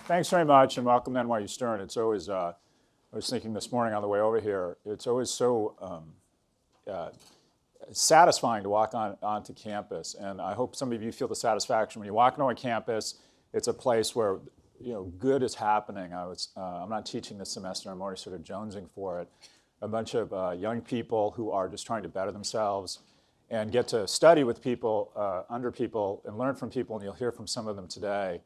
Thanks very much, and welcome to NYU Stern. It's always, I was thinking this morning on the way over here, it's always so satisfying to walk onto campus. And I hope some of you feel the satisfaction. When you walk onto a campus, it's a place where good is happening. I'm not teaching this semester, I'm already sort of jonesing for it. A bunch of young people who are just trying to better themselves and get to study with people, under people, and learn from people, and you'll hear from some of them today,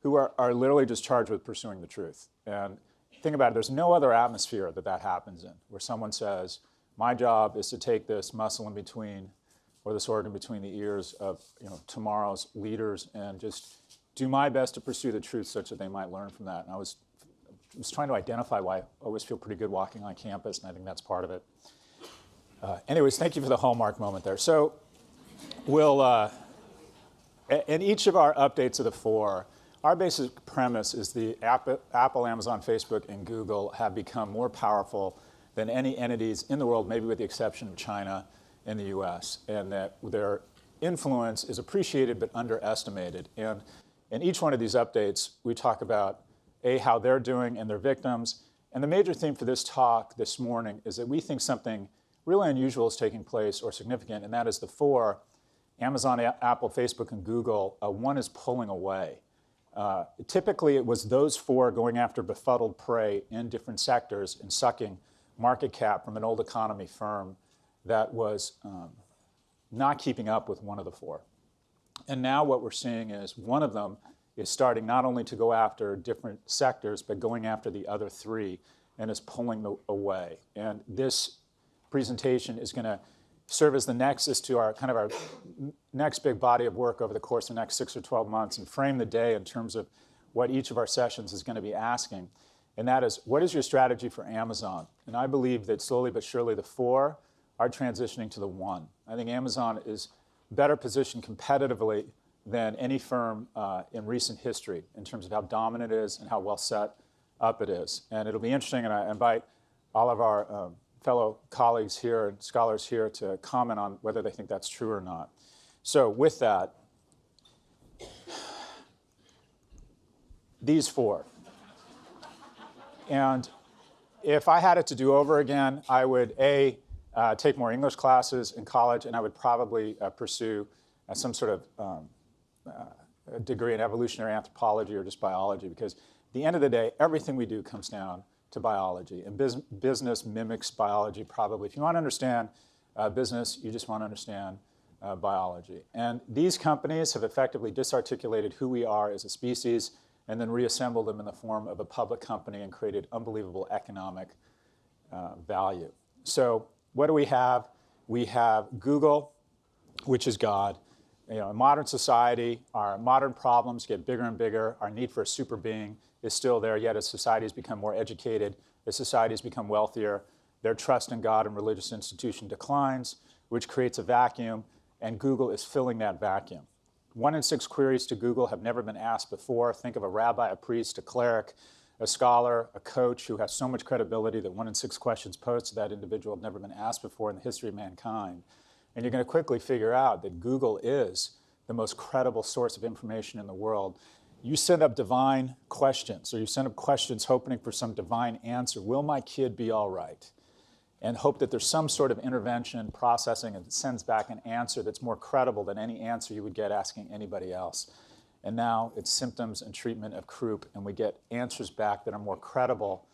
who are literally just charged with pursuing the truth. And think about it, there's no other atmosphere that happens in, where someone says, my job is to take this muscle in between, or this organ between the ears of tomorrow's leaders, and just do my best to pursue the truth such that they might learn from that. And I was trying to identify why I always feel pretty good walking on campus, and I think that's part of it. Anyways, thank you for the hallmark moment there. So we'll, in each of our updates of the four, our basic premise is the Apple, Amazon, Facebook, and Google have become more powerful than any entities in the world, maybe with the exception of China and the US, and that their influence is appreciated but underestimated. And in each one of these updates, we talk about, how they're doing and their victims. And the major theme for this talk this morning is that we think something really unusual is taking place, or significant, and that is the four, Amazon, Apple, Facebook, and Google, one is pulling away. Typically, it was those four going after befuddled prey in different sectors and sucking market cap from an old economy firm that was not keeping up with one of the four. And now what we're seeing is one of them is starting not only to go after different sectors, but going after the other three and is pulling away. And this presentation is going to serve as the nexus to our next big body of work over the course of the next 6 or 12 months, and frame the day in terms of what each of our sessions is going to be asking. And that is, what is your strategy for Amazon? And I believe that slowly but surely the four are transitioning to the one. I think Amazon is better positioned competitively than any firm in recent history in terms of how dominant it is and how well set up it is. And it'll be interesting, and I invite all of our fellow colleagues here and scholars here to comment on whether they think that's true or not. So with that, these four. And if I had it to do over again, I would take more English classes in college, and I would probably pursue some sort of degree in evolutionary anthropology or just biology, because at the end of the day, everything we do comes down to biology, and business mimics biology probably. If you want to understand business, you just want to understand biology. And these companies have effectively disarticulated who we are as a species and then reassembled them in the form of a public company and created unbelievable economic value. So what do we have? We have Google, which is God. In modern society, our modern problems get bigger and bigger. Our need for a super being is still there, yet as societies become more educated, as societies become wealthier, their trust in God and religious institution declines, which creates a vacuum, and Google is filling that vacuum. 1 in 6 queries to Google have never been asked before. Think of a rabbi, a priest, a cleric, a scholar, a coach who has so much credibility that 1 in 6 questions posed to that individual have never been asked before in the history of mankind. And you're going to quickly figure out that Google is the most credible source of information in the world. You send up divine questions, or you send up questions hoping for some divine answer. Will my kid be all right? And hope that there's some sort of intervention, processing, and it sends back an answer that's more credible than any answer you would get asking anybody else. And now it's symptoms and treatment of croup, and we get answers back that are more credible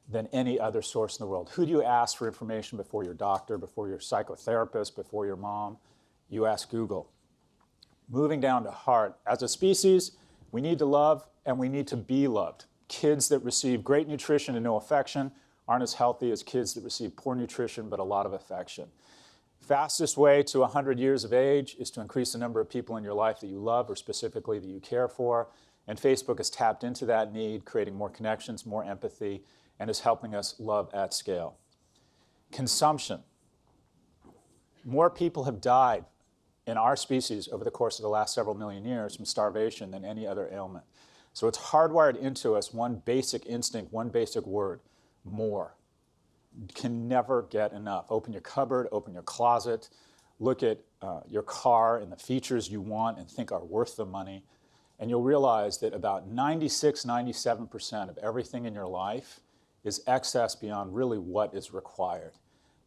than any other source in the world. Who do you ask for information before your doctor, before your psychotherapist, before your mom? You ask Google. Moving down to heart, as a species, we need to love and we need to be loved. Kids that receive great nutrition and no affection aren't as healthy as kids that receive poor nutrition but a lot of affection. Fastest way to 100 years of age is to increase the number of people in your life that you love, or specifically that you care for. And Facebook has tapped into that need, creating more connections, more empathy, and is helping us love at scale. Consumption. More people have died in our species over the course of the last several million years from starvation than any other ailment. So it's hardwired into us one basic instinct, one basic word: more. You can never get enough. Open your cupboard, open your closet, look at your car and the features you want and think are worth the money, and you'll realize that about 96, 97% of everything in your life is excess beyond really what is required.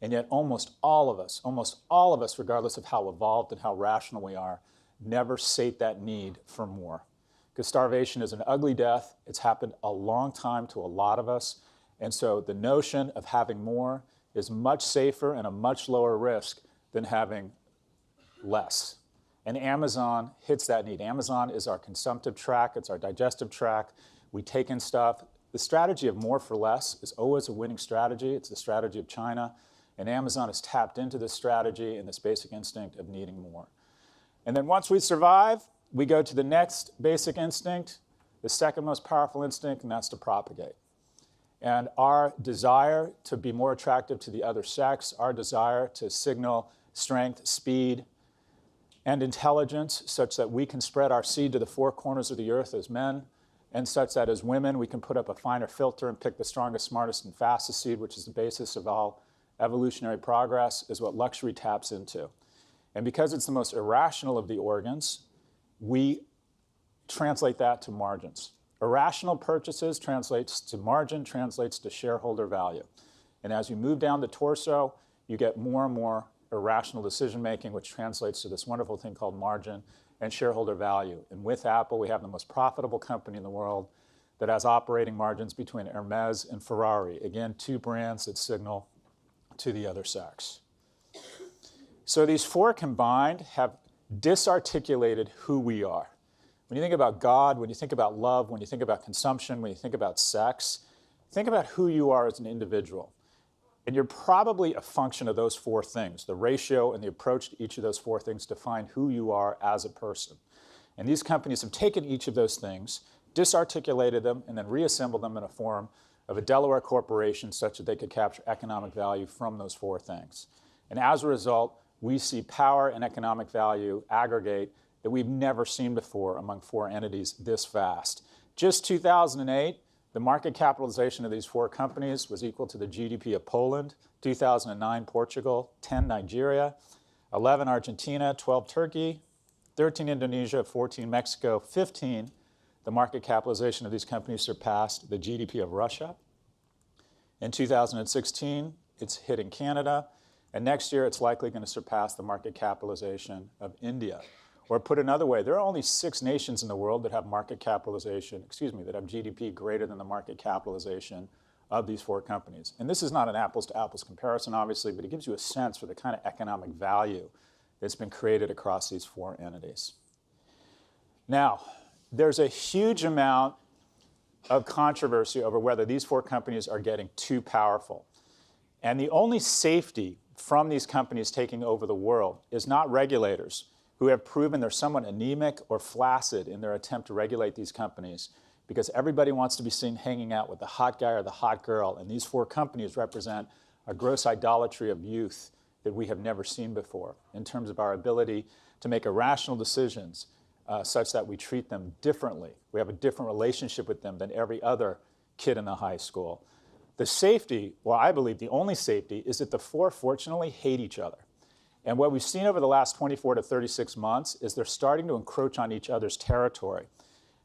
And yet almost all of us, regardless of how evolved and how rational we are, never sate that need for more. Because starvation is an ugly death. It's happened a long time to a lot of us. And so the notion of having more is much safer and a much lower risk than having less. And Amazon hits that need. Amazon is our consumptive track. It's our digestive track. We take in stuff. The strategy of more for less is always a winning strategy. It's the strategy of China. And Amazon has tapped into this strategy and this basic instinct of needing more. And then once we survive, we go to the next basic instinct, the second most powerful instinct, and that's to propagate. And our desire to be more attractive to the other sex, our desire to signal strength, speed, and intelligence such that we can spread our seed to the four corners of the earth as men, and such that as women we can put up a finer filter and pick the strongest, smartest, and fastest seed, which is the basis of all evolutionary progress, is what luxury taps into. And because it's the most irrational of the organs, we translate that to margins. Irrational purchases translates to margin, translates to shareholder value. And as you move down the torso, you get more and more irrational decision-making, which translates to this wonderful thing called margin and shareholder value. And with Apple, we have the most profitable company in the world that has operating margins between Hermes and Ferrari. Again, two brands that signal to the other sex. So these four combined have disarticulated who we are. When you think about God, when you think about love, when you think about consumption, when you think about sex, think about who you are as an individual. And you're probably a function of those four things. The ratio and the approach to each of those four things define who you are as a person. And these companies have taken each of those things, disarticulated them, and then reassembled them in a form of a Delaware corporation such that they could capture economic value from those four things. And as a result, we see power and economic value aggregate that we've never seen before among four entities this fast. Just 2008, the market capitalization of these four companies was equal to the GDP of Poland, 2009 Portugal, 10 Nigeria, 11 Argentina, 12 Turkey, 13 Indonesia, 14 Mexico, 15 the market capitalization of these companies surpassed the GDP of Russia. In 2016, it's hitting Canada. And next year, it's likely going to surpass the market capitalization of India. Or put another way, there are only 6 nations in the world that have market capitalization, that have GDP greater than the market capitalization of these four companies. And this is not an apples-to-apples comparison, obviously, but it gives you a sense for the kind of economic value that's been created across these four entities. Now, there's a huge amount of controversy over whether these four companies are getting too powerful. And the only safety from these companies taking over the world is not regulators who have proven they're somewhat anemic or flaccid in their attempt to regulate these companies, because everybody wants to be seen hanging out with the hot guy or the hot girl. And these four companies represent a gross idolatry of youth that we have never seen before in terms of our ability to make irrational decisions such that we treat them differently. We have a different relationship with them than every other kid in the high school. The safety, well, I believe the only safety, is that the four fortunately hate each other. And what we've seen over the last 24 to 36 months is they're starting to encroach on each other's territory.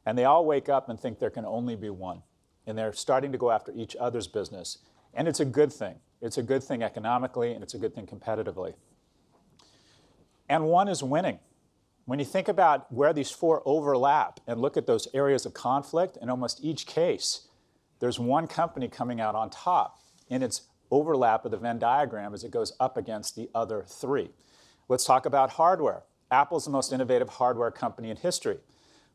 And they all wake up and think there can only be one. And they're starting to go after each other's business. And it's a good thing. It's a good thing economically, and it's a good thing competitively. And one is winning. When you think about where these four overlap and look at those areas of conflict, in almost each case, there's one company coming out on top in its overlap of the Venn diagram as it goes up against the other three. Let's talk about hardware. Apple's the most innovative hardware company in history.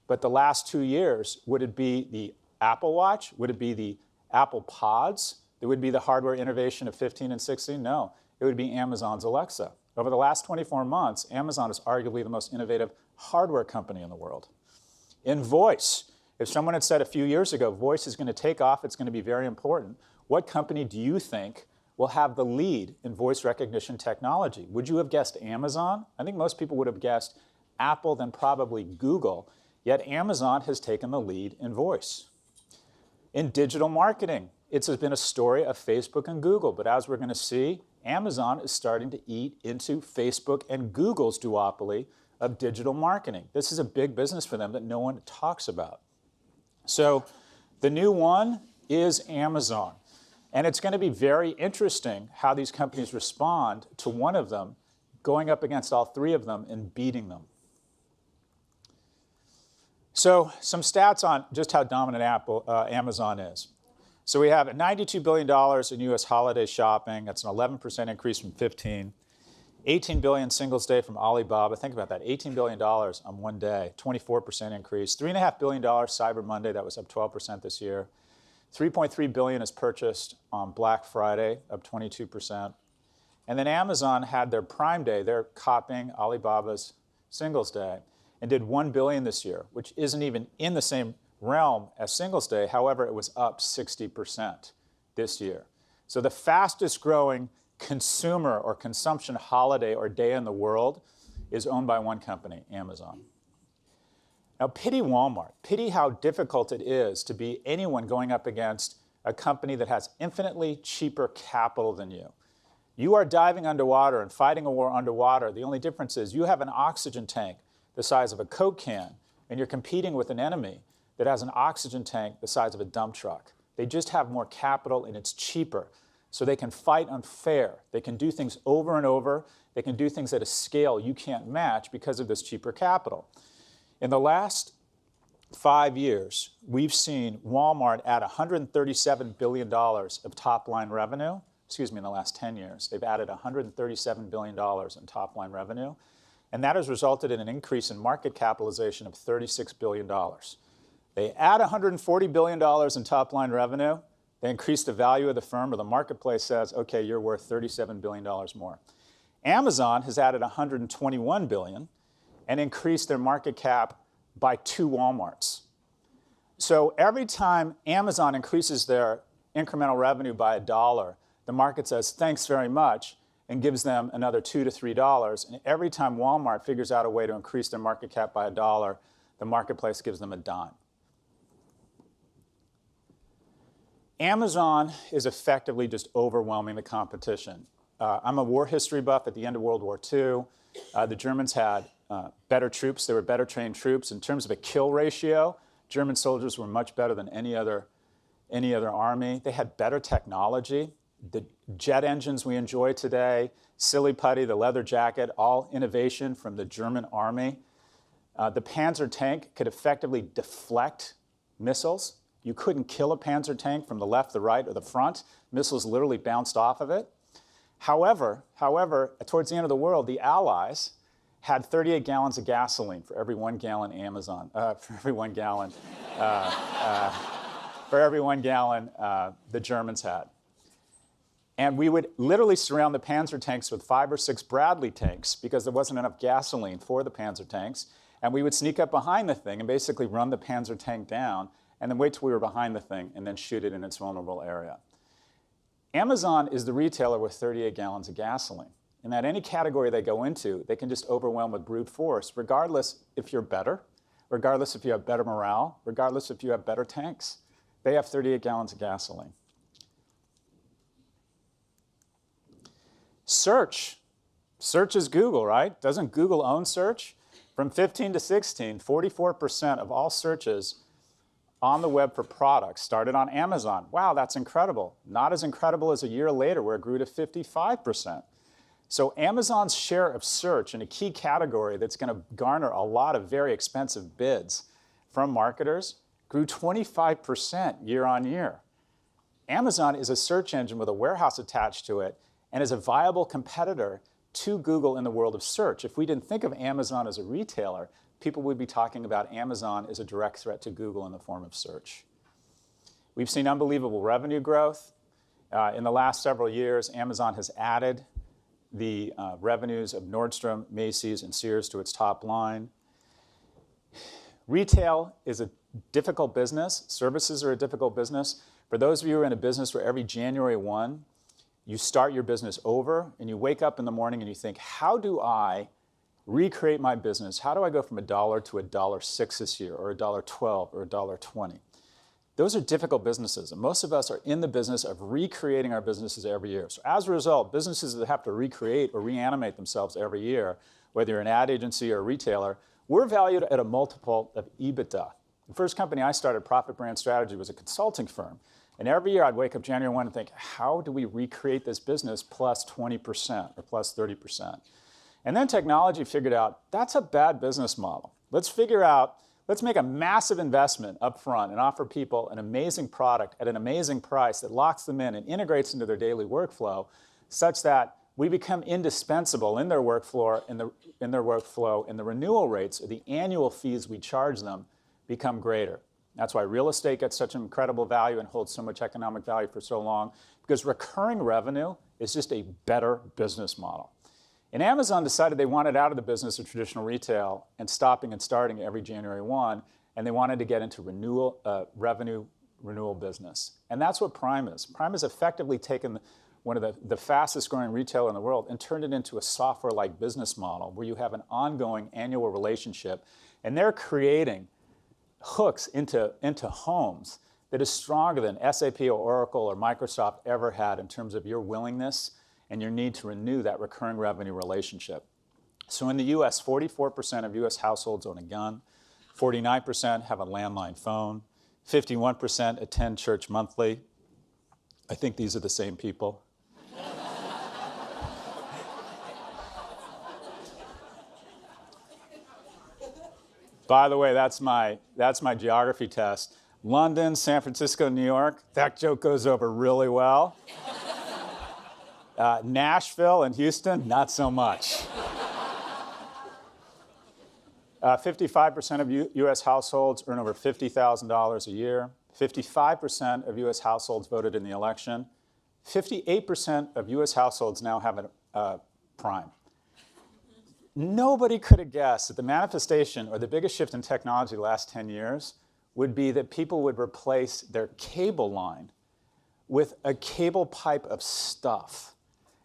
But the last 2 years, would it be the Apple Watch? Would it be the Apple Pods? It would be the hardware innovation of 15 and 16? No, it would be Amazon's Alexa. Over the last 24 months, Amazon is arguably the most innovative hardware company in the world. In voice, if someone had said a few years ago, voice is going to take off, it's going to be very important, what company do you think will have the lead in voice recognition technology? Would you have guessed Amazon? I think most people would have guessed Apple, then probably Google. Yet Amazon has taken the lead in voice. In digital marketing, it's been a story of Facebook and Google. But as we're going to see, Amazon is starting to eat into Facebook and Google's duopoly of digital marketing. This is a big business for them that no one talks about. So the new one is Amazon. And it's going to be very interesting how these companies respond to one of them, going up against all three of them and beating them. So some stats on just how dominant Amazon is. So we have $92 billion in U.S. holiday shopping. That's an 11% increase from 15. $18 billion Singles Day from Alibaba. Think about that, $18 billion on one day, 24% increase. $3.5 billion Cyber Monday, that was up 12% this year. $3.3 billion is purchased on Black Friday, up 22%. And then Amazon had their Prime Day. They're copying Alibaba's Singles Day and did $1 billion this year, which isn't even in the same realm as Singles Day. However, it was up 60% this year. So the fastest growing consumer or consumption holiday or day in the world is owned by one company, Amazon. Now, pity Walmart. Pity how difficult it is to be anyone going up against a company that has infinitely cheaper capital than you. You are diving underwater and fighting a war underwater. The only difference is you have an oxygen tank the size of a Coke can, and you're competing with an enemy that has an oxygen tank the size of a dump truck. They just have more capital and it's cheaper. So they can fight unfair. They can do things over and over. They can do things at a scale you can't match because of this cheaper capital. In the last 5 years, we've seen Walmart add $137 billion of top-line revenue. Excuse me, in the last 10 years. They've added $137 billion in top-line revenue. And that has resulted in an increase in market capitalization of $36 billion. They add $140 billion in top-line revenue. They increase the value of the firm, or the marketplace says, okay, you're worth $37 billion more. Amazon has added $121 billion and increased their market cap by 2 Walmarts. So every time Amazon increases their incremental revenue by $1, the market says, thanks very much, and gives them another $2 to $3. And every time Walmart figures out a way to increase their market cap by $1, the marketplace gives them a dime. Amazon is effectively just overwhelming the competition. I'm a war history buff. At the end of World War II, the Germans had better troops. They were better trained troops. In terms of a kill ratio, German soldiers were much better than any other army. They had better technology. The jet engines we enjoy today, silly putty, the leather jacket, all innovation from the German army. The Panzer tank could effectively deflect missiles. You couldn't kill a Panzer tank from the left, the right, or the front. Missiles literally bounced off of it. However, towards the end of the world, the Allies had 38 gallons of gasoline for every 1 gallon the Germans had. And we would literally surround the Panzer tanks with 5 or 6 Bradley tanks because there wasn't enough gasoline for the Panzer tanks. And we would sneak up behind the thing and basically run the Panzer tank down and then wait till we were behind the thing and then shoot it in its vulnerable area. Amazon is the retailer with 38 gallons of gasoline. And that any category they go into, they can just overwhelm with brute force, regardless if you're better, regardless if you have better morale, regardless if you have better tanks. They have 38 gallons of gasoline. Search. Search is Google, right? Doesn't Google own search? From 15 to 16, 44% of all searches on the web for products started on Amazon. Wow, that's incredible. Not as incredible as a year later where it grew to 55%. So Amazon's share of search in a key category that's going to garner a lot of very expensive bids from marketers grew 25% year on year. Amazon is a search engine with a warehouse attached to it and is a viable competitor to Google in the world of search. If we didn't think of Amazon as a retailer, people would be talking about Amazon as a direct threat to Google in the form of search. We've seen unbelievable revenue growth. In the last several years, Amazon has added the revenues of Nordstrom, Macy's, and Sears to its top line. Retail is a difficult business. Services are a difficult business. For those of you who are in a business where every January 1, you start your business over, and you wake up in the morning and you think, how do I recreate my business? How do I go from $1 to $1.06 this year, or $1.12, or $1.20? Those are difficult businesses, and most of us are in the business of recreating our businesses every year. So as a result, businesses that have to recreate or reanimate themselves every year, whether you're an ad agency or a retailer, we're valued at a multiple of EBITDA. The first company I started, Profit Brand Strategy, was a consulting firm. And every year I'd wake up January 1 and think, how do we recreate this business plus 20% or plus 30%? And then technology figured out, that's a bad business model. Let's make a massive investment up front and offer people an amazing product at an amazing price that locks them in and integrates into their daily workflow such that we become indispensable in their workflow, and the renewal rates, or the annual fees we charge them, become greater. That's why real estate gets such an incredible value and holds so much economic value for so long, because recurring revenue is just a better business model. And Amazon decided they wanted out of the business of traditional retail and stopping and starting every January 1, and they wanted to get into revenue renewal business. And that's what Prime is. Prime has effectively taken one of the fastest growing retailer in the world and turned it into a software-like business model where you have an ongoing annual relationship, and they're creating hooks into homes that is stronger than SAP or Oracle or Microsoft ever had in terms of your willingness and your need to renew that recurring revenue relationship. So in the US, 44% of US households own a gun, 49% have a landline phone, 51% attend church monthly. I think these are the same people. By the way, that's my geography test. London, San Francisco, New York, that joke goes over really well. Nashville and Houston, not so much. 55% of U.S. households earn over $50,000 a year. 55% of U.S. households voted in the election. 58% of U.S. households now have a Prime. Nobody could have guessed that the manifestation or the biggest shift in technology the last 10 years would be that people would replace their cable line with a cable pipe of stuff.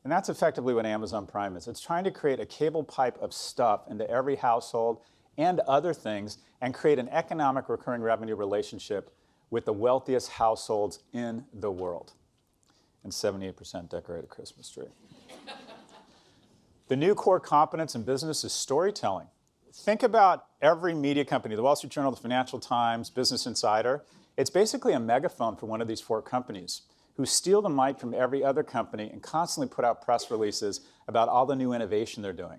And that's effectively what Amazon Prime is. It's trying to create a cable pipe of stuff into every household and other things and create an economic recurring revenue relationship with the wealthiest households in the world. And 78% decorate a Christmas tree. The new core competence in business is storytelling. Think about every media company, the Wall Street Journal, the Financial Times, Business Insider. It's basically a megaphone for one of these four companies who steal the mic from every other company and constantly put out press releases about all the new innovation they're doing.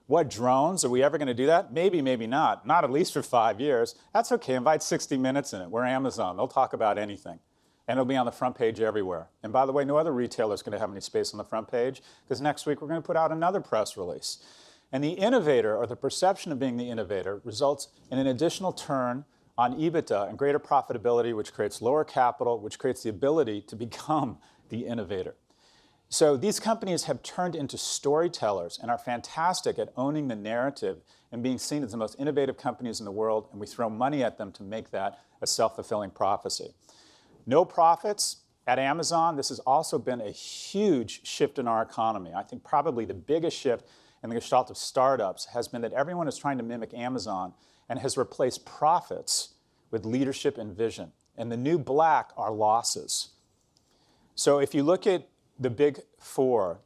What, drones? Are we ever going to do that? Maybe, maybe not. Not at least for 5 years. That's okay. Invite 60 Minutes in it. We're Amazon. They'll talk about anything. And it'll be on the front page everywhere. And by the way, no other retailer is going to have any space on the front page, because next week we're going to put out another press release. And the innovator, or the perception of being the innovator, results in an additional turn on EBITDA and greater profitability, which creates lower capital, which creates the ability to become the innovator. So these companies have turned into storytellers and are fantastic at owning the narrative and being seen as the most innovative companies in the world, and we throw money at them to make that a self-fulfilling prophecy. No profits at Amazon. This has also been a huge shift in our economy. I think probably the biggest shift in the gestalt of startups has been that everyone is trying to mimic Amazon and has replaced profits with leadership and vision. And the new black are losses. So if you look at the big four,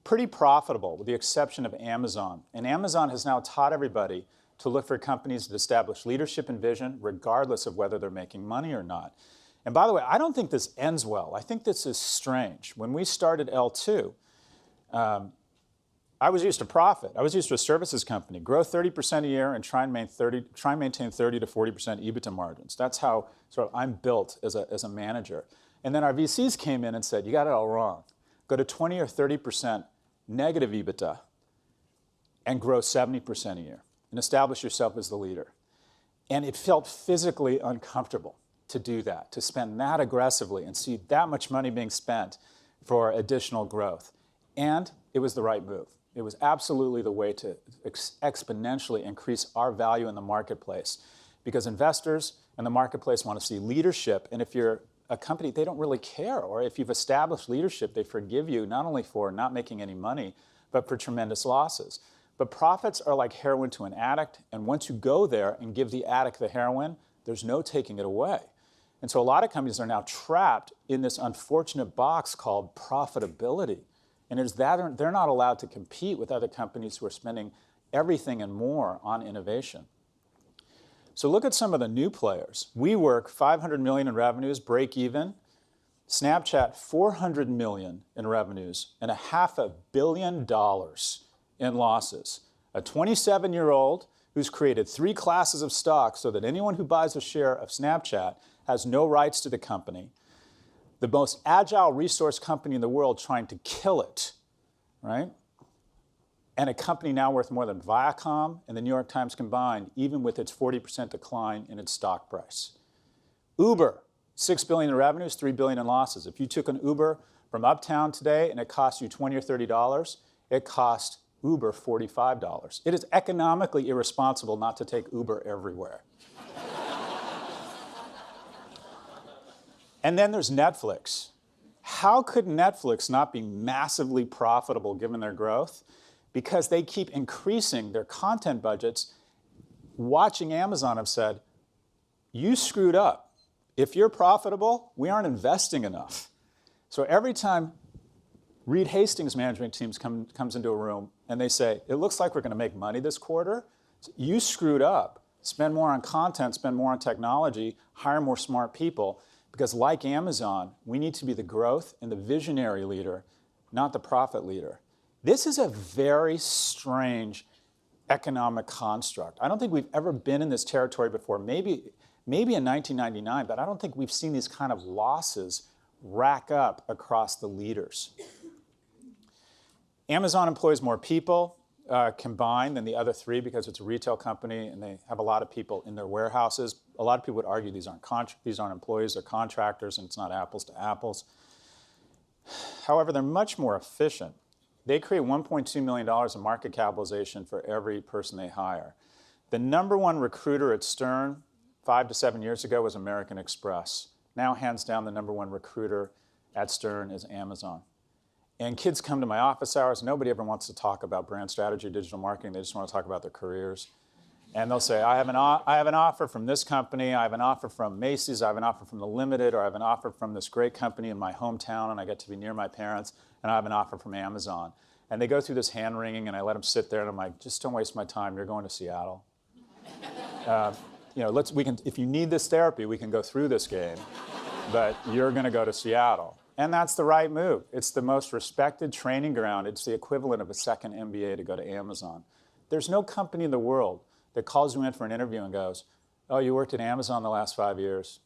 pretty profitable with the exception of Amazon. And Amazon has now taught everybody to look for companies that establish leadership and vision regardless of whether they're making money or not. And by the way, I don't think this ends well. I think this is strange. When we started L2, I was used to profit. I was used to a services company. Grow 30% a year and try and maintain 30 to 40% EBITDA margins. That's how sort of I'm built as a manager. And then our VCs came in and said, you got it all wrong. Go to 20 or 30% negative EBITDA and grow 70% a year and establish yourself as the leader. And it felt physically uncomfortable to do that, to spend that aggressively and see that much money being spent for additional growth. And it was the right move. It was absolutely the way to exponentially increase our value in the marketplace, because investors and the marketplace want to see leadership. And if you're a company, they don't really care. Or if you've established leadership, they forgive you not only for not making any money, but for tremendous losses. But profits are like heroin to an addict. And once you go there and give the addict the heroin, there's no taking it away. And so a lot of companies are now trapped in this unfortunate box called profitability. And it's that they're not allowed to compete with other companies who are spending everything and more on innovation. So look at some of the new players. WeWork, 500 million in revenues, break even. Snapchat, 400 million in revenues and $500 million in losses. A 27-year-old who's created 3 classes of stock so that anyone who buys a share of Snapchat has no rights to the company. The most agile resource company in the world trying to kill it, right? And a company now worth more than Viacom and the New York Times combined, even with its 40% decline in its stock price. Uber, 6 billion in revenues, 3 billion in losses. If you took an Uber from Uptown today and it cost you $20 or $30, it cost Uber $45. It is economically irresponsible not to take Uber everywhere. And then there's Netflix. How could Netflix not be massively profitable given their growth? Because they keep increasing their content budgets. Watching Amazon have said, you screwed up. If you're profitable, we aren't investing enough. So every time Reed Hastings' management teams comes into a room and they say, it looks like we're going to make money this quarter, you screwed up. Spend more on content, spend more on technology, hire more smart people. Because like Amazon, we need to be the growth and the visionary leader, not the profit leader. This is a very strange economic construct. I don't think we've ever been in this territory before. Maybe in 1999, but I don't think we've seen these kind of losses rack up across the leaders. Amazon employs more people combined than the other 3 because it's a retail company and they have a lot of people in their warehouses. A lot of people would argue these aren't employees, they're contractors, and it's not apples to apples. However, they're much more efficient. They create $1.2 million in market capitalization for every person they hire. The #1 recruiter at Stern 5 to 7 years ago was American Express. Now, hands down, the #1 recruiter at Stern is Amazon. And kids come to my office hours. Nobody ever wants to talk about brand strategy, digital marketing. They just want to talk about their careers. And they'll say, I have an offer from this company. I have an offer from Macy's. I have an offer from The Limited. Or I have an offer from this great company in my hometown, and I get to be near my parents. And I have an offer from Amazon. And they go through this hand-wringing, and I let them sit there. And I'm like, just don't waste my time. You're going to Seattle. If you need this therapy, we can go through this game. But you're going to go to Seattle. And that's the right move. It's the most respected training ground. It's the equivalent of a second M.B.A. to go to Amazon. There's no company in the world that calls you in for an interview and goes, oh, you worked at Amazon the last 5 years?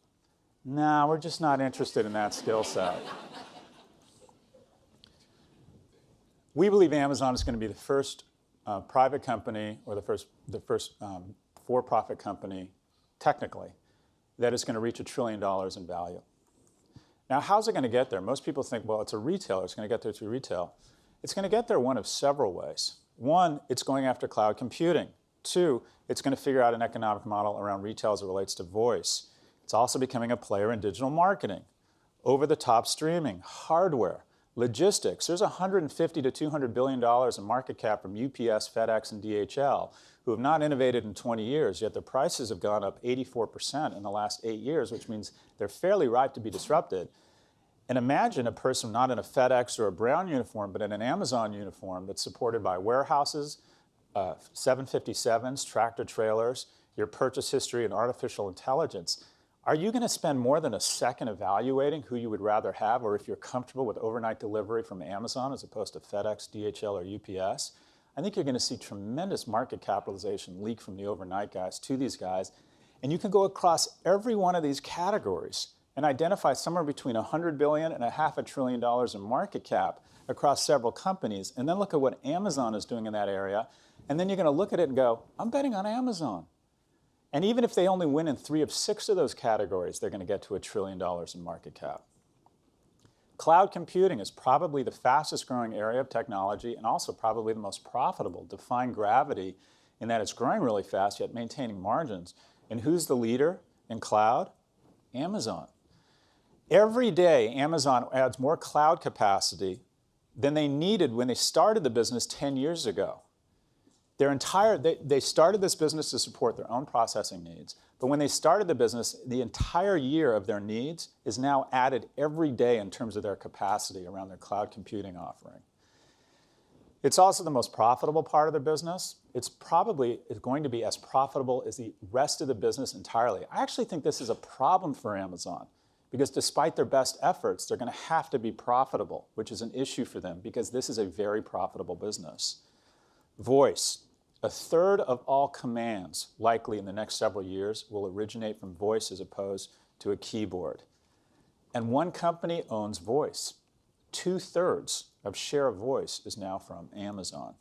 Nah, we're just not interested in that skill set. We believe Amazon is going to be the first private company or the first for-profit company, technically, that is going to reach $1 trillion in value. Now, how's it going to get there? Most people think, well, it's a retailer. It's going to get there through retail. It's going to get there one of several ways. 1, it's going after cloud computing. 2, it's going to figure out an economic model around retail as it relates to voice. It's also becoming a player in digital marketing, over-the-top streaming, hardware, logistics. There's $150 to $200 billion in market cap from UPS, FedEx, and DHL, who have not innovated in 20 years, yet their prices have gone up 84% in the last 8 years, which means they're fairly ripe to be disrupted. And imagine a person not in a FedEx or a Brown uniform, but in an Amazon uniform that's supported by warehouses, 757s, tractor trailers, your purchase history, and artificial intelligence. Are you going to spend more than a second evaluating who you would rather have, or if you're comfortable with overnight delivery from Amazon as opposed to FedEx, DHL, or UPS? I think you're going to see tremendous market capitalization leak from the overnight guys to these guys. And you can go across every one of these categories and identify somewhere between $100 billion and $500 billion in market cap across several companies. And then look at what Amazon is doing in that area. And then you're going to look at it and go, I'm betting on Amazon. And even if they only win in 3 of 6 of those categories, they're going to get to $1 trillion in market cap. Cloud computing is probably the fastest growing area of technology and also probably the most profitable, defying gravity in that it's growing really fast yet maintaining margins. And who's the leader in cloud? Amazon. Every day, Amazon adds more cloud capacity than they needed when they started the business 10 years ago. They started this business to support their own processing needs, but when they started the business, the entire year of their needs is now added every day in terms of their capacity around their cloud computing offering. It's also the most profitable part of their business. It's probably going to be as profitable as the rest of the business entirely. I actually think this is a problem for Amazon because despite their best efforts, they're going to have to be profitable, which is an issue for them because this is a very profitable business. Voice. A third of all commands, likely in the next several years, will originate from voice as opposed to a keyboard. And one company owns voice. 2/3 of share of voice is now from Amazon.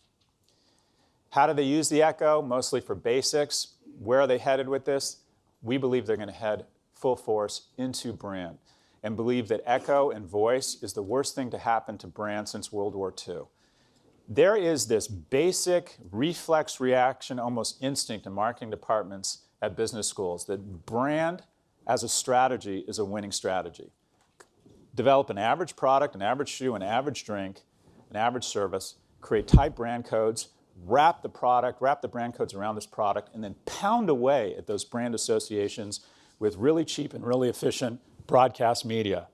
How do they use the Echo? Mostly for basics. Where are they headed with this? We believe they're going to head full force into brand and believe that Echo and voice is the worst thing to happen to brand since World War II. There is this basic reflex reaction, almost instinct in marketing departments at business schools that brand as a strategy is a winning strategy. Develop an average product, an average shoe, an average drink, an average service, create tight brand codes, wrap the brand codes around this product, and then pound away at those brand associations with really cheap and really efficient broadcast media.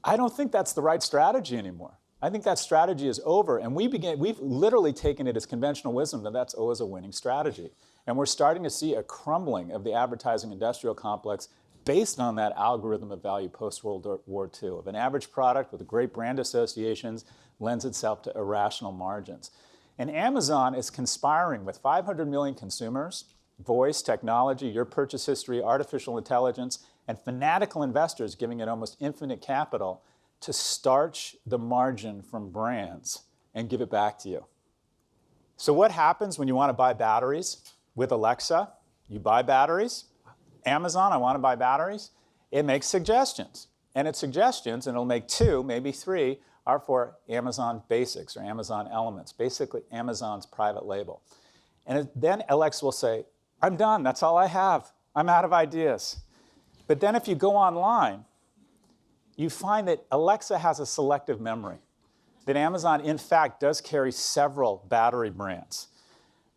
I don't think that's the right strategy anymore. I think that strategy is over, and we've literally taken it as conventional wisdom that that's always a winning strategy. And we're starting to see a crumbling of the advertising industrial complex based on that algorithm of value post-World War II, of an average product with great brand associations lends itself to irrational margins. And Amazon is conspiring with 500 million consumers, voice, technology, your purchase history, artificial intelligence, and fanatical investors giving it almost infinite capital to starch the margin from brands and give it back to you. So what happens when you want to buy batteries with Alexa? You buy batteries. Amazon, I want to buy batteries. It makes suggestions. And its suggestions, and it'll make 2, maybe 3, are for Amazon Basics or Amazon Elements, basically Amazon's private label. And then Alexa will say, I'm done, that's all I have. I'm out of ideas. But then if you go online, you find that Alexa has a selective memory, that Amazon, in fact, does carry several battery brands.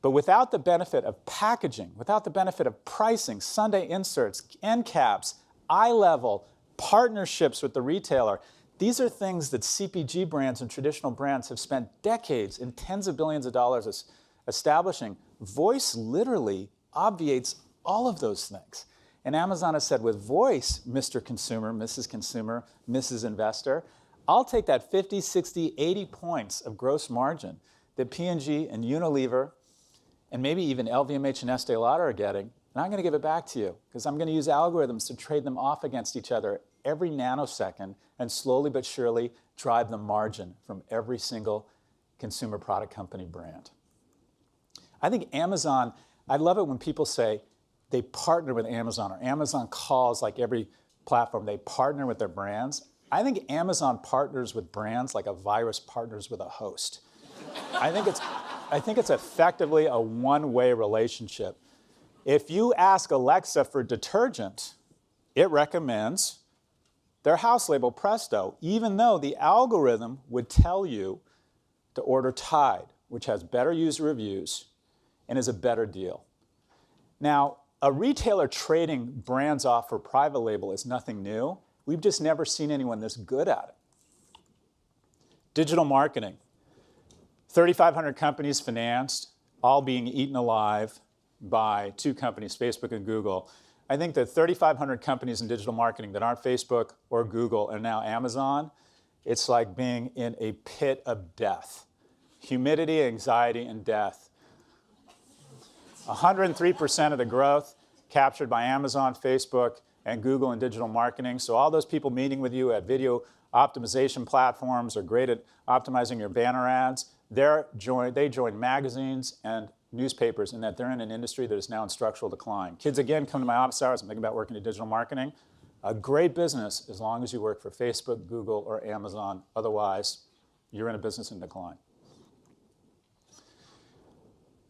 But without the benefit of packaging, without the benefit of pricing, Sunday inserts, end caps, eye level, partnerships with the retailer, these are things that CPG brands and traditional brands have spent decades and tens of billions of dollars establishing. Voice literally obviates all of those things. And Amazon has said, with voice, Mr. Consumer, Mrs. Consumer, Mrs. Investor, I'll take that 50, 60, 80 points of gross margin that P&G and Unilever and maybe even LVMH and Estee Lauder are getting, and I'm going to give it back to you because I'm going to use algorithms to trade them off against each other every nanosecond and slowly but surely drive the margin from every single consumer product company brand. I think Amazon, I love it when people say they partner with Amazon or Amazon calls, like every platform, they partner with their brands. I think Amazon partners with brands like a virus partners with a host. I think it's effectively a one-way relationship. If you ask Alexa for detergent, it recommends their house label Presto, even though the algorithm would tell you to order Tide, which has better user reviews and is a better deal. Now, a retailer trading brands off for private label is nothing new. We've just never seen anyone this good at it. Digital marketing. 3,500 companies financed, all being eaten alive by 2 companies, Facebook and Google. I think that 3,500 companies in digital marketing that aren't Facebook or Google and now Amazon, it's like being in a pit of death. Humidity, anxiety, and death. 103% of the growth captured by Amazon, Facebook, and Google in digital marketing. So all those people meeting with you at video optimization platforms are great at optimizing your banner ads. They join magazines and newspapers in that they're in an industry that is now in structural decline. Kids, again, come to my office hours and think about working in digital marketing. A great business as long as you work for Facebook, Google, or Amazon. Otherwise, you're in a business in decline.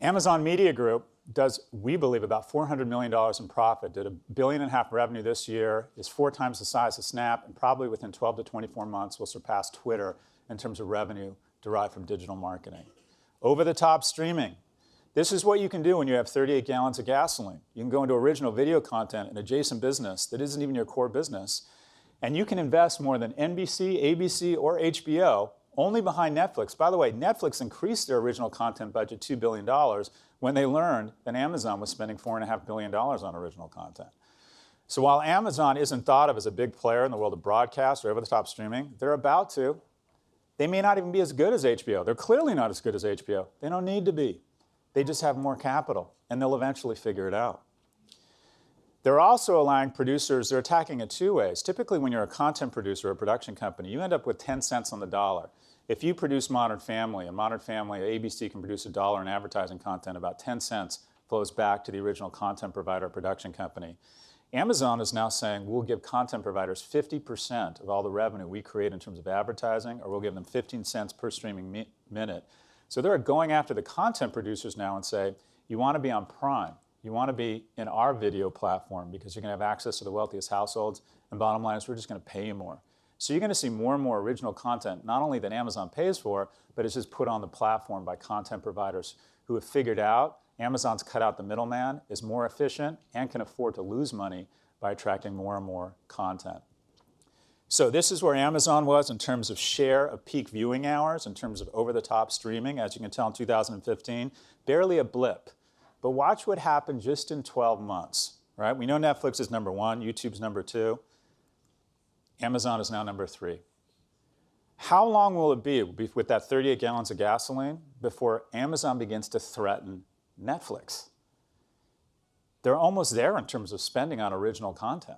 Amazon Media Group does, we believe, about $400 million in profit, did $1.5 billion revenue this year, is 4 times the size of Snap, and probably within 12 to 24 months will surpass Twitter in terms of revenue derived from digital marketing. Over-the-top streaming. This is what you can do when you have 38 gallons of gasoline. You can go into original video content, an adjacent business that isn't even your core business, and you can invest more than NBC, ABC, or HBO only behind Netflix. By the way, Netflix increased their original content budget $2 billion when they learned that Amazon was spending $4.5 billion on original content. So while Amazon isn't thought of as a big player in the world of broadcast or over-the-top streaming, they're about to. They may not even be as good as HBO. They're clearly not as good as HBO. They don't need to be. They just have more capital, and they'll eventually figure it out. They're also allowing producers, they're attacking it two ways. Typically, when you're a content producer or a production company, you end up with 10 cents on the dollar. If you produce Modern Family, ABC can produce $1 in advertising content, about 10 cents flows back to the original content provider or production company. Amazon is now saying we'll give content providers 50% of all the revenue we create in terms of advertising, or we'll give them 15 cents per streaming minute. So they're going after the content producers now and say, you want to be on Prime. You want to be in our video platform because you're going to have access to the wealthiest households, and bottom line is we're just going to pay you more. So you're going to see more and more original content, not only that Amazon pays for, but it's just put on the platform by content providers who have figured out Amazon's cut out the middleman, is more efficient, and can afford to lose money by attracting more and more content. So this is where Amazon was in terms of share of peak viewing hours, in terms of over-the-top streaming, as you can tell in 2015, barely a blip. But watch what happened just in 12 months, right? We know Netflix is number 1, YouTube's number 2. Amazon is now number 3. How long will it be with that 38 gallons of gasoline before Amazon begins to threaten Netflix? They're almost there in terms of spending on original content.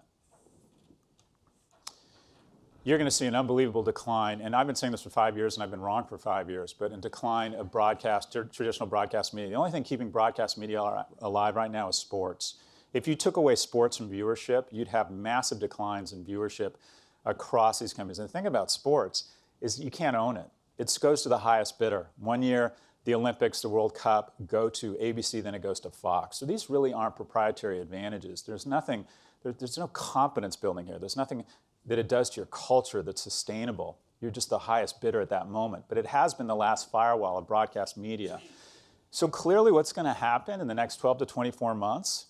You're going to see an unbelievable decline, and I've been saying this for 5 years, and I've been wrong for 5 years, but in decline of broadcast, traditional broadcast media. The only thing keeping broadcast media alive right now is sports. If you took away sports from viewership, you'd have massive declines in viewership across these companies. And the thing about sports is you can't own it. It goes to the highest bidder. One year, the Olympics, the World Cup go to ABC, then it goes to Fox. So these really aren't proprietary advantages. There's nothing, there's no confidence building here. There's nothing that it does to your culture that's sustainable. You're just the highest bidder at that moment. But it has been the last firewall of broadcast media. So clearly what's going to happen in the next 12 to 24 months,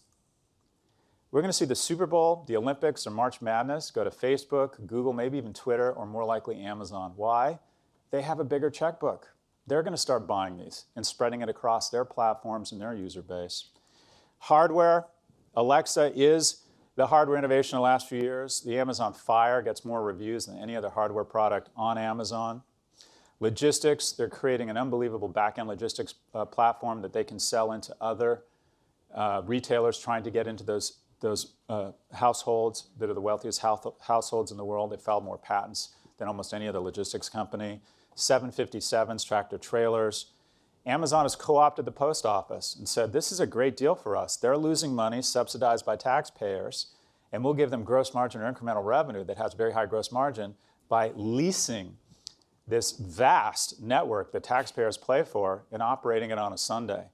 we're going to see the Super Bowl, the Olympics, or March Madness go to Facebook, Google, maybe even Twitter, or more likely Amazon. Why? They have a bigger checkbook. They're going to start buying these and spreading it across their platforms and their user base. Hardware, Alexa is the hardware innovation of the last few years. The Amazon Fire gets more reviews than any other hardware product on Amazon. Logistics, they're creating an unbelievable back-end logistics platform that they can sell into other retailers trying to get into those households that are the wealthiest households in the world. They filed more patents than almost any other logistics company. 757s, tractor trailers. Amazon has co-opted the post office and said, this is a great deal for us. They're losing money subsidized by taxpayers, and we'll give them gross margin or incremental revenue that has very high gross margin by leasing this vast network that taxpayers pay for and operating it on a Sunday.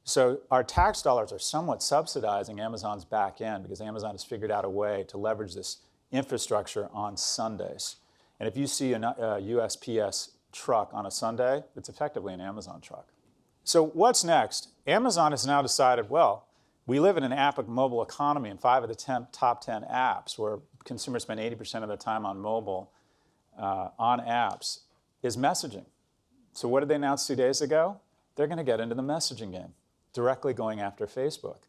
So our tax dollars are somewhat subsidizing Amazon's back end because Amazon has figured out a way to leverage this infrastructure on Sundays. And if you see a USPS truck on a Sunday, it's effectively an Amazon truck. So what's next? Amazon has now decided, well, we live in an app mobile economy, and 5 of the top 10 apps where consumers spend 80% of their time on mobile, on apps, is messaging. So what did they announce 2 days ago? They're going to get into the messaging game, directly going after Facebook.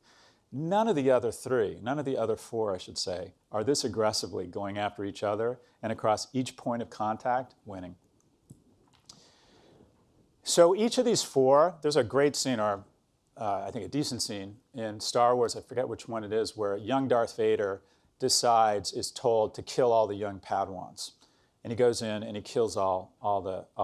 None of the other 3, none of the other 4, I should say, are this aggressively going after each other and across each point of contact, winning. So each of these 4, there's a great scene, or I think a decent scene, in Star Wars, I forget which one it is, where young Darth Vader is told to kill all the young Padawans. And he goes in and he kills all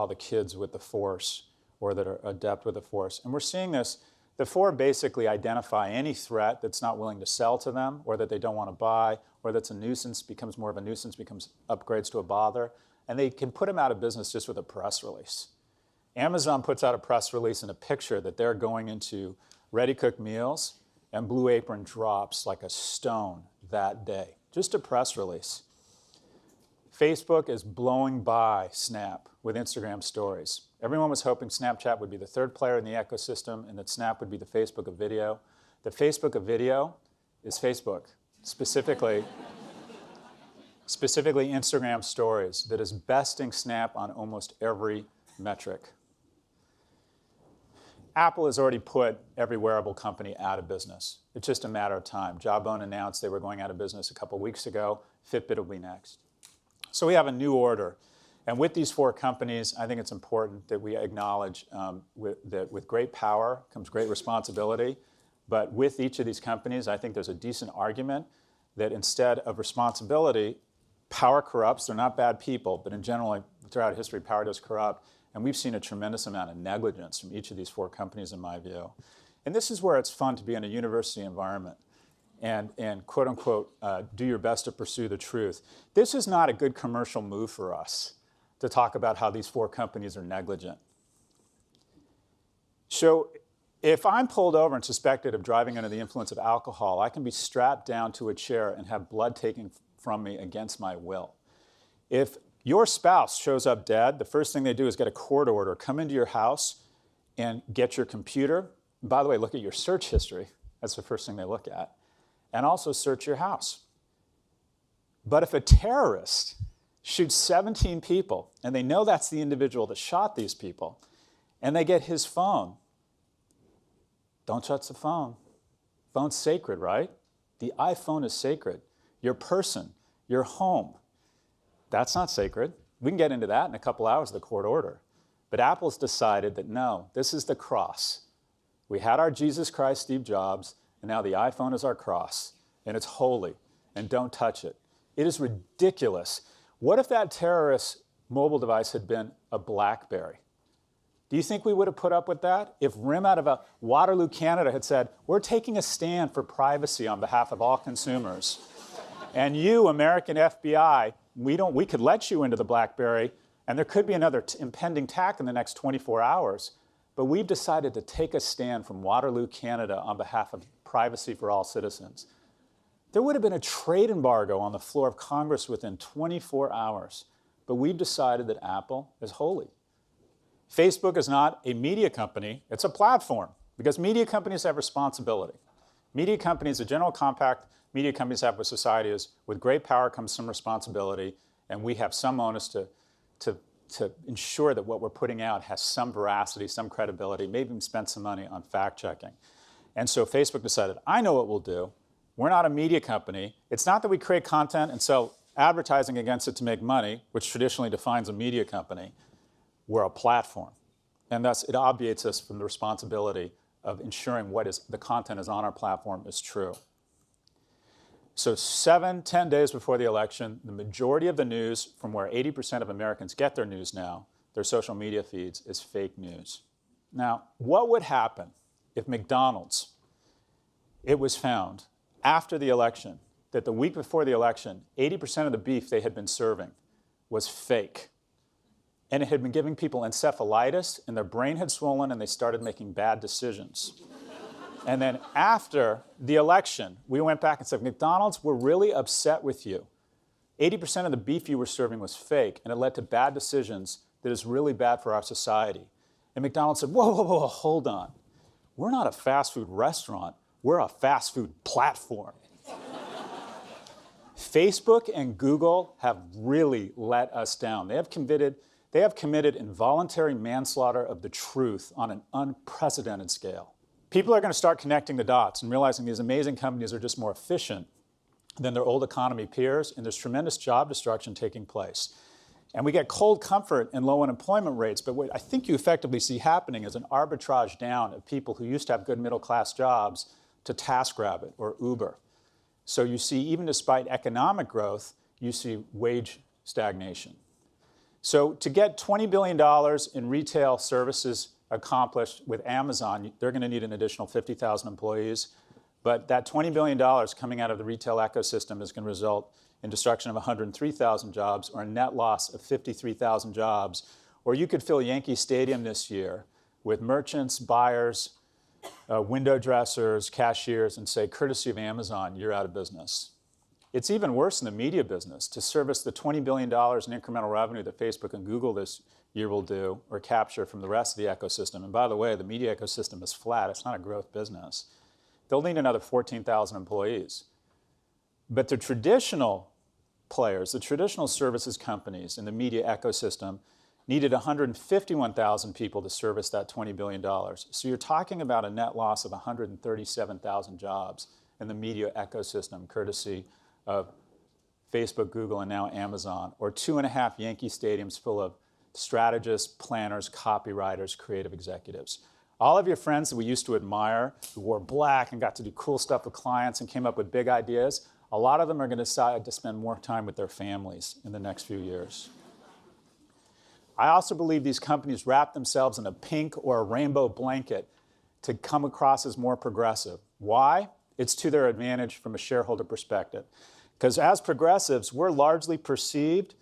the kids with the Force, or that are adept with the Force. And we're seeing this. The 4 basically identify any threat that's not willing to sell to them, or that they don't want to buy, or that's a nuisance, becomes more of a nuisance, upgrades to a bother, and they can put them out of business just with a press release. Amazon puts out a press release and a picture that they're going into ready-cooked meals, and Blue Apron drops like a stone that day. Just a press release. Facebook is blowing by Snap with Instagram stories. Everyone was hoping Snapchat would be the third player in the ecosystem and that Snap would be the Facebook of video. The Facebook of video is Facebook, specifically Instagram stories, that is besting Snap on almost every metric. Apple has already put every wearable company out of business. It's just a matter of time. Jawbone announced they were going out of business a couple weeks ago. Fitbit will be next. So we have a new order. And with these 4 companies, I think it's important that we acknowledge that with great power comes great responsibility. But with each of these companies, I think there's a decent argument that instead of responsibility, power corrupts. They're not bad people, but in general, throughout history, power does corrupt. And we've seen a tremendous amount of negligence from each of these 4 companies, in my view. And this is where it's fun to be in a university environment and quote unquote, do your best to pursue the truth. This is not a good commercial move for us to talk about how these 4 companies are negligent. So if I'm pulled over and suspected of driving under the influence of alcohol, I can be strapped down to a chair and have blood taken from me against my will. If your spouse shows up dead, the first thing they do is get a court order, come into your house and get your computer. And by the way, look at your search history. That's the first thing they look at. And also search your house. But if a terrorist shoots 17 people, and they know that's the individual that shot these people, and they get his phone, don't touch the phone. Phone's sacred, right? The iPhone is sacred. Your person, your home, that's not sacred. We can get into that in a couple hours of the court order. But Apple's decided that no, this is the cross. We had our Jesus Christ, Steve Jobs, and now the iPhone is our cross, and it's holy, and don't touch it. It is ridiculous. What if that terrorist mobile device had been a BlackBerry? Do you think we would have put up with that? If RIM out of Waterloo, Canada had said, we're taking a stand for privacy on behalf of all consumers, and you, American FBI, we could let you into the BlackBerry, and there could be another impending attack in the next 24 hours, but we've decided to take a stand from Waterloo, Canada on behalf of privacy for all citizens. There would have been a trade embargo on the floor of Congress within 24 hours, but we've decided that Apple is holy. Facebook is not a media company, it's a platform, because media companies have responsibility. Media companies, the general compact media companies have with society is, with great power comes some responsibility, and we have some onus to ensure that what we're putting out has some veracity, some credibility, maybe even spend some money on fact-checking. And so Facebook decided, I know what we'll do. We're not a media company. It's not that we create content and sell advertising against it to make money, which traditionally defines a media company. We're a platform. And thus, it obviates us from the responsibility of ensuring the content is on our platform is true. So 7-10 days before the election, the majority of the news from where 80% of Americans get their news now, their social media feeds, is fake news. Now, what would happen if McDonald's, it was found after the election that the week before the election, 80% of the beef they had been serving was fake? And it had been giving people encephalitis, and their brain had swollen, and they started making bad decisions. And then after the election, we went back and said, McDonald's, we're really upset with you. 80% of the beef you were serving was fake, and it led to bad decisions that is really bad for our society. And McDonald's said, whoa, whoa, whoa, hold on. We're not a fast food restaurant. We're a fast food platform. Facebook and Google have really let us down. They have committed involuntary manslaughter of the truth on an unprecedented scale. People are going to start connecting the dots and realizing these amazing companies are just more efficient than their old economy peers, and there's tremendous job destruction taking place. And we get cold comfort in low unemployment rates, but what I think you effectively see happening is an arbitrage down of people who used to have good middle-class jobs to TaskRabbit or Uber. So you see, even despite economic growth, you see wage stagnation. So to get $20 billion in retail services accomplished with Amazon, they're going to need an additional 50,000 employees. But that $20 billion coming out of the retail ecosystem is going to result in destruction of 103,000 jobs, or a net loss of 53,000 jobs. Or you could fill Yankee Stadium this year with merchants, buyers, window dressers, cashiers, and say, courtesy of Amazon, you're out of business. It's even worse in the media business. To service the $20 billion in incremental revenue that Facebook and Google this year will do or capture from the rest of the ecosystem, and by the way, the media ecosystem is flat. It's not a growth business. They'll need another 14,000 employees. But the traditional players, the traditional services companies in the media ecosystem needed 151,000 people to service that $20 billion. So you're talking about a net loss of 137,000 jobs in the media ecosystem, courtesy of Facebook, Google, and now Amazon, or 2.5 Yankee stadiums full of strategists, planners, copywriters, creative executives. All of your friends that we used to admire, who wore black and got to do cool stuff with clients and came up with big ideas, a lot of them are going to decide to spend more time with their families in the next few years. I also believe these companies wrap themselves in a pink or a rainbow blanket to come across as more progressive. Why? It's to their advantage from a shareholder perspective. Because as progressives, we're largely perceived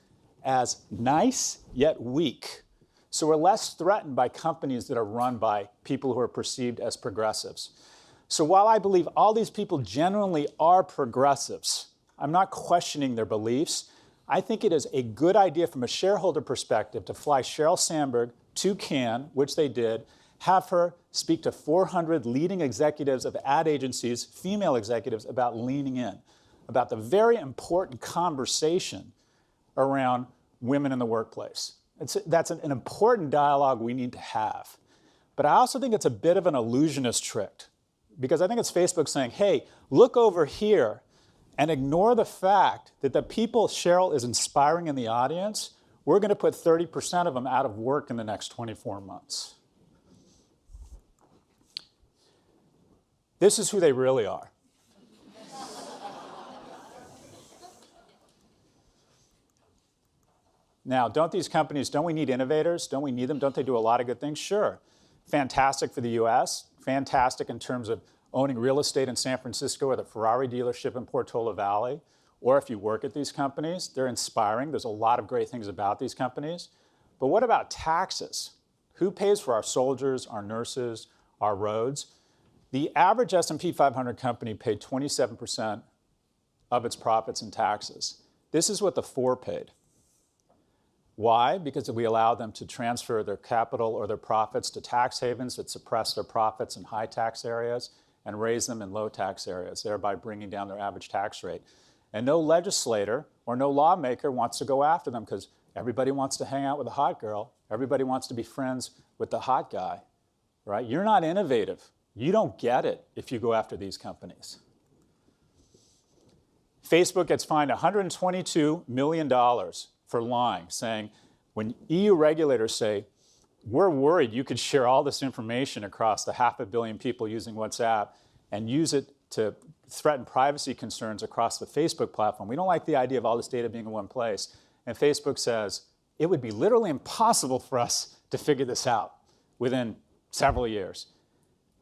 as nice yet weak. So we're less threatened by companies that are run by people who are perceived as progressives. So while I believe all these people genuinely are progressives, I'm not questioning their beliefs. I think it is a good idea from a shareholder perspective to fly Sheryl Sandberg to Cannes, which they did, have her speak to 400 leading executives of ad agencies, female executives, about leaning in, about the very important conversation around women in the workplace. That's an important dialogue we need to have. But I also think it's a bit of an illusionist trick, because I think it's Facebook saying, hey, look over here and ignore the fact that the people Sheryl is inspiring in the audience, we're going to put 30% of them out of work in the next 24 months. This is who they really are. Now, don't we need innovators? Don't we need them? Don't they do a lot of good things? Sure. Fantastic for the US, fantastic in terms of owning real estate in San Francisco or the Ferrari dealership in Portola Valley, or if you work at these companies, they're inspiring. There's a lot of great things about these companies. But what about taxes? Who pays for our soldiers, our nurses, our roads? The average S&P 500 company paid 27% of its profits in taxes. This is what the 4 paid. Why? Because we allow them to transfer their capital or their profits to tax havens that suppress their profits in high tax areas and raise them in low tax areas, thereby bringing down their average tax rate. And no legislator or no lawmaker wants to go after them because everybody wants to hang out with a hot girl. Everybody wants to be friends with the hot guy, right? You're not innovative. You don't get it if you go after these companies. Facebook gets fined $122 million for lying, saying when EU regulators say, we're worried you could share all this information across the 500 million people using WhatsApp and use it to threaten privacy concerns across the Facebook platform. We don't like the idea of all this data being in one place. And Facebook says, it would be literally impossible for us to figure this out within several years.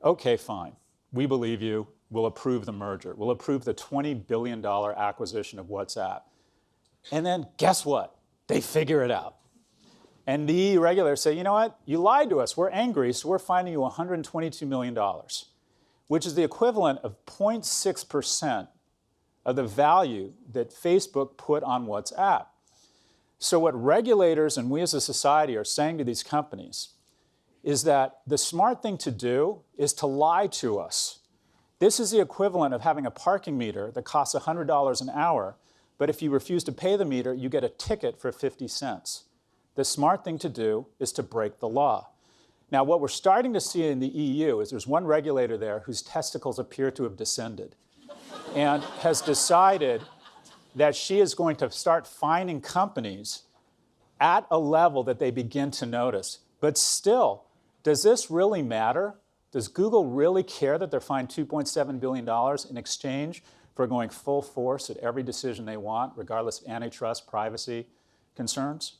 Okay, fine. We believe you. We'll approve the merger. We'll approve the $20 billion acquisition of WhatsApp. And then guess what? They figure it out. And the EU regulators say, you know what? You lied to us. We're angry, so we're fining you $122 million, which is the equivalent of 0.6% of the value that Facebook put on WhatsApp. So what regulators and we as a society are saying to these companies is that the smart thing to do is to lie to us. This is the equivalent of having a parking meter that costs $100 an hour, but if you refuse to pay the meter, you get a ticket for 50 cents. The smart thing to do is to break the law. Now, what we're starting to see in the EU is there's one regulator there whose testicles appear to have descended and has decided that she is going to start fining companies at a level that they begin to notice. But still, does this really matter? Does Google really care that they're fined $2.7 billion in exchange for going full force at every decision they want, regardless of antitrust, privacy concerns?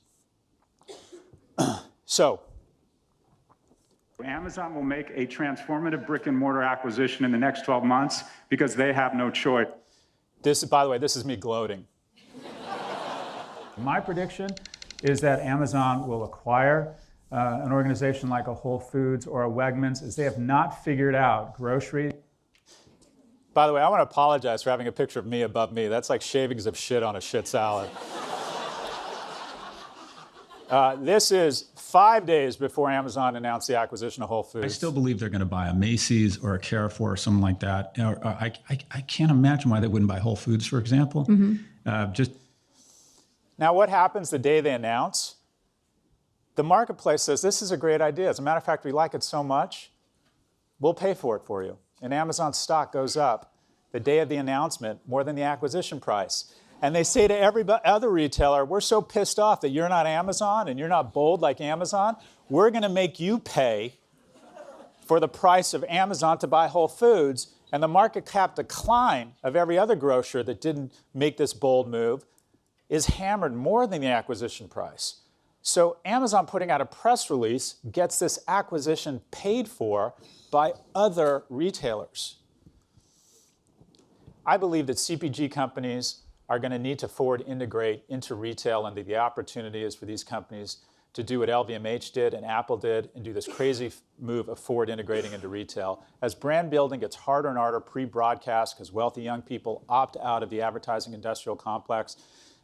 So, Amazon will make a transformative brick and mortar acquisition in the next 12 months because they have no choice. By the way, this is me gloating. My prediction is that Amazon will acquire an organization like a Whole Foods or a Wegmans, as they have not figured out grocery. By the way, I want to apologize for having a picture of me above me. That's like shavings of shit on a shit salad. This is 5 days before Amazon announced the acquisition of Whole Foods. I still believe they're going to buy a Macy's or a Carrefour or something like that. I can't imagine why they wouldn't buy Whole Foods, for example. Now, what happens the day they announce? The marketplace says, this is a great idea. As a matter of fact, we like it so much, we'll pay for it for you. And Amazon's stock goes up the day of the announcement more than the acquisition price. And they say to every other retailer, we're so pissed off that you're not Amazon and you're not bold like Amazon, we're going to make you pay for the price of Amazon to buy Whole Foods. And the market cap decline of every other grocer that didn't make this bold move is hammered more than the acquisition price. So Amazon putting out a press release gets this acquisition paid for by other retailers. I believe that CPG companies are going to need to forward integrate into retail, and the opportunity is for these companies to do what LVMH did and Apple did and do this crazy move of forward integrating into retail. As brand building gets harder and harder pre-broadcast because wealthy young people opt out of the advertising industrial complex,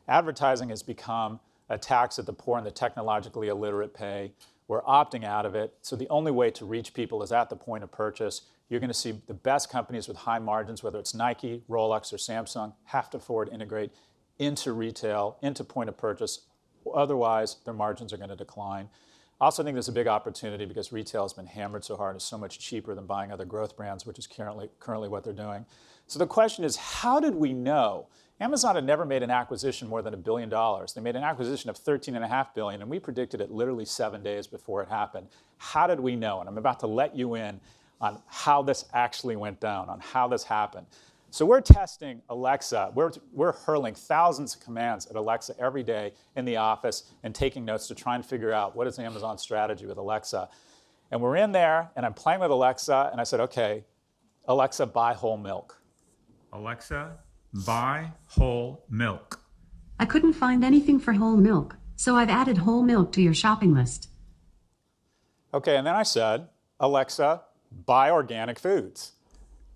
advertising has become a tax that the poor and the technologically illiterate pay. We're opting out of it. So the only way to reach people is at the point of purchase. You're going to see the best companies with high margins, whether it's Nike, Rolex, or Samsung, have to forward integrate into retail, into point of purchase. Otherwise, their margins are going to decline. I also think there's a big opportunity because retail has been hammered so hard. It's so much cheaper than buying other growth brands, which is currently what they're doing. So the question is, how did we know? Amazon had never made an acquisition more than $1 billion. They made an acquisition of $13.5 billion, and we predicted it literally 7 days before it happened. How did we know? And I'm about to let you in on how this actually went down, on how this happened. So we're testing Alexa. We're hurling thousands of commands at Alexa every day in the office and taking notes to try and figure out what is Amazon's strategy with Alexa. And we're in there, and I'm playing with Alexa, and I said, okay, Alexa, buy whole milk. Alexa, buy whole milk. I couldn't find anything for whole milk, so I've added whole milk to your shopping list. Okay, and then I said, Alexa, buy organic foods.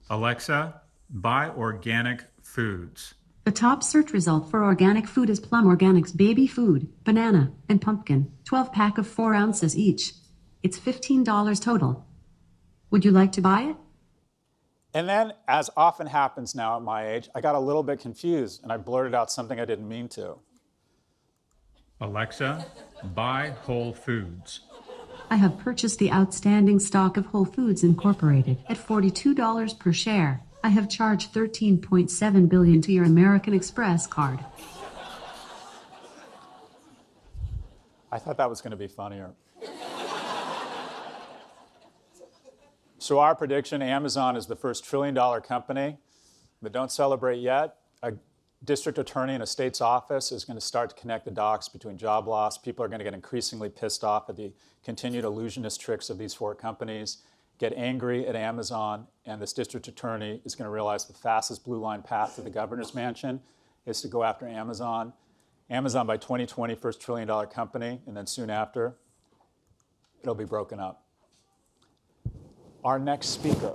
Alexa, buy organic foods. The top search result for organic food is Plum Organics baby food, banana, and pumpkin, 12-pack of 4 ounces each. It's $15 total. Would you like to buy it? And then, as often happens now at my age, I got a little bit confused and I blurted out something I didn't mean to. Alexa, buy Whole Foods. I have purchased the outstanding stock of Whole Foods Incorporated at $42 per share. I have charged $13.7 billion to your American Express card. I thought that was going to be funnier. So our prediction, Amazon is the first trillion-dollar company, but don't celebrate yet. A district attorney in a state's office is going to start to connect the dots between job loss. People are going to get increasingly pissed off at the continued illusionist tricks of these 4 companies, get angry at Amazon, and this district attorney is going to realize the fastest blue line path to the governor's mansion is to go after Amazon. Amazon by 2020, first trillion-dollar company, and then soon after, it'll be broken up. Our next speaker